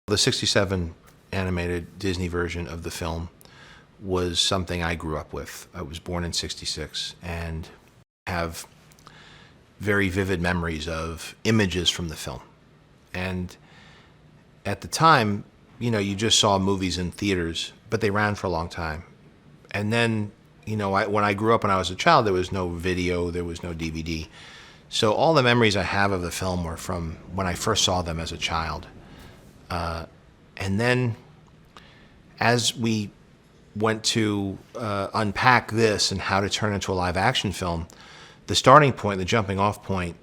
The '67 animated Disney version of the film was something I grew up with. I was born in '66 and have very vivid memories of images from the film. And at the time, you know, you just saw movies in theaters, but they ran for a long time. And then, you know, when I grew up and I was a child, there was no video, there was no DVD. So all the memories I have of the film were from when I first saw them as a child. And then as we went to unpack this and how to turn it into a live action film, the starting point, the jumping off point,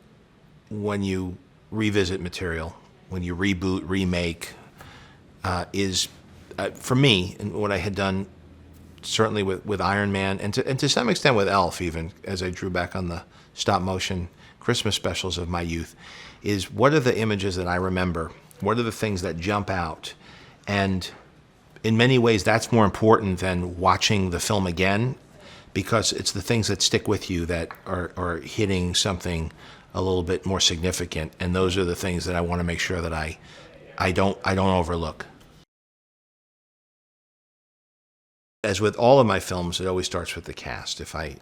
when you revisit material, when you reboot, remake, is, for me, and what I had done certainly with Iron Man, and to some extent with Elf even, as I drew back on the stop motion Christmas specials of my youth, is what are the images that I remember? What are the things that jump out? And in many ways, that's more important than watching the film again, because it's the things that stick with you that are hitting something a little bit more significant, and those are the things that I want to make sure that I don't overlook. As with all of my films, it always starts with the cast. If I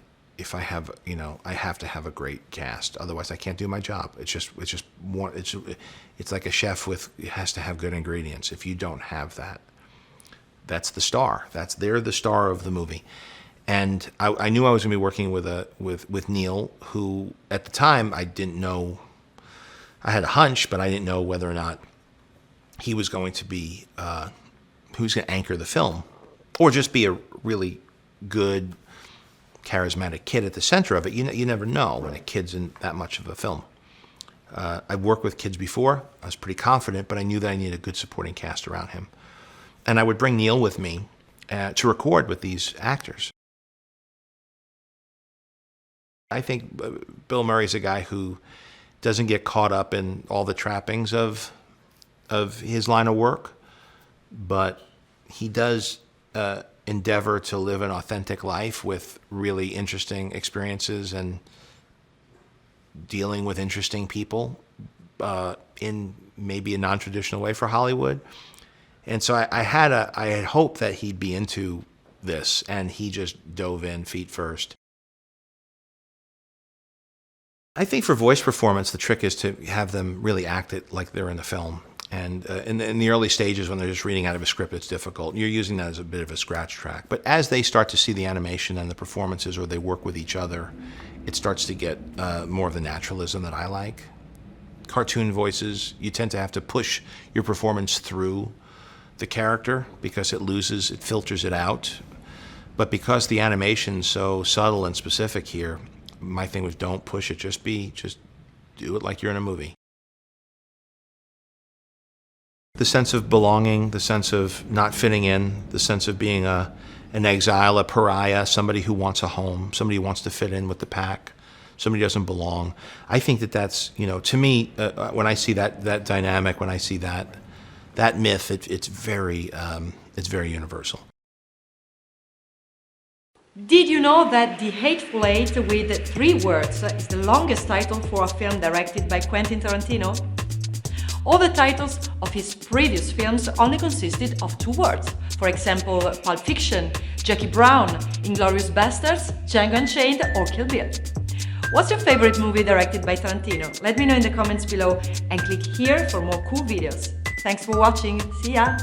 have, you know, I have to have a great cast, otherwise I can't do my job. It's like a chef has to have good ingredients. If you don't have that, that's the star. They're the star of the movie. And I knew I was going to be working with Neil, who at the time I didn't know. I had a hunch, but I didn't know whether or not he was going to be who's going to anchor the film, or just be a really good, charismatic kid at the center of it. You never know when a kid's in that much of a film. I've worked with kids before. I was pretty confident, but I knew that I needed a good supporting cast around him. And I would bring Neil with me to record with these actors. I think Bill Murray's a guy who doesn't get caught up in all the trappings of his line of work, but he does endeavor to live an authentic life with really interesting experiences and dealing with interesting people in maybe a non-traditional way for Hollywood. And so I had hoped that he'd be into this, and he just dove in feet first. I think for voice performance, the trick is to have them really act it like they're in the film. And in the early stages, when they're just reading out of a script, it's difficult. You're using that as a bit of a scratch track. But as they start to see the animation and the performances, or they work with each other, it starts to get more of the naturalism that I like. Cartoon voices, you tend to have to push your performance through the character because it filters it out. But because the animation's so subtle and specific here, my thing was don't push it, just do it like you're in a movie. The sense of belonging, the sense of not fitting in, the sense of being an exile, a pariah, somebody who wants a home, somebody who wants to fit in with the pack, somebody who doesn't belong. I think that's, you know, to me, when I see that dynamic, when I see that myth, it's very universal. Did you know that The Hateful Eight with 3 words is the longest title for a film directed by Quentin Tarantino? All the titles of his previous films only consisted of 2 words. For example, Pulp Fiction, Jackie Brown, Inglourious Basterds, Django Unchained, or Kill Bill. What's your favorite movie directed by Tarantino? Let me know in the comments below and click here for more cool videos. Thanks for watching. See ya!